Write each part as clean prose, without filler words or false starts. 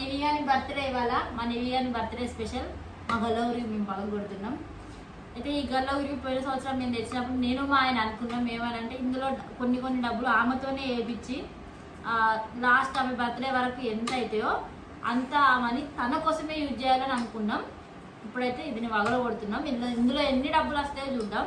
నివియాని birthday ఇవాళ. మా నివియాని birthday special. మా గల్లవురి మేము పగలగొడుతున్నాం. అయితే ఈ గల్లవురికి పోయిన సంవత్సరం మేము తెచ్చినప్పుడు నేను మా ఆయన అనుకున్నాం ఏమనంటే ఇందులో కొన్ని డబ్బులు ఆమెతోనే వేయించి లాస్ట్ ఆమె బర్త్డే వరకు ఎంత అవుతాయో అంత మనీ తన కోసమే యూజ్ చేయాలని అనుకున్నాం. ఇప్పుడైతే ఇది పగలగొడుతున్నాం. ఇందులో ఎన్ని డబ్బులు వస్తాయో చూద్దాం.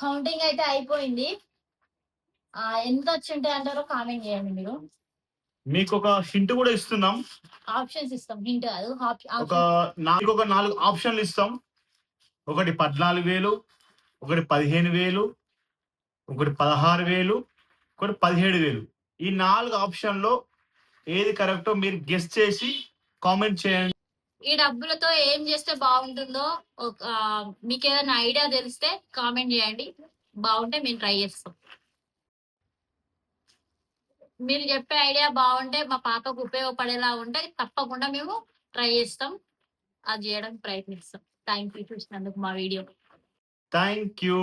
కౌంటింగ్ అయితే అయిపోయింది. ఎంత వచ్చింటే అంటారో కామెంట్ చేయండి మీరు. మీకు ఒక హింట్ కూడా ఇస్తున్నాం. ఆప్షన్స్ ఇస్తాం, హింట్ కాదు. ఒక 4 ఆప్షన్లు ఇస్తాం. ఒకటి 14,000, ఒకటి 15,000, ఒకటి 16,000, ఒకటి 17,000. ఈ 4 ఆప్షన్లో ఏది కరెక్టో మీరు గెస్ చేసి కామెంట్ చేయండి. ఈ డబ్బులతో ఏం చేస్తే బాగుంటుందో మీకు ఏదైనా ఐడియా తెలిస్తే కామెంట్ చేయండి. బాగుంటే మేము ట్రై చేస్తాం. మీరు చెప్పే ఐడియా బాగుంటే, మా పాపకు ఉపయోగపడేలా ఉంటే తప్పకుండా మేము ట్రై చేస్తాం, అది చేయడానికి ప్రయత్నిస్తాం. థ్యాంక్ యూ చూసినందుకు మా వీడియో. Thank you.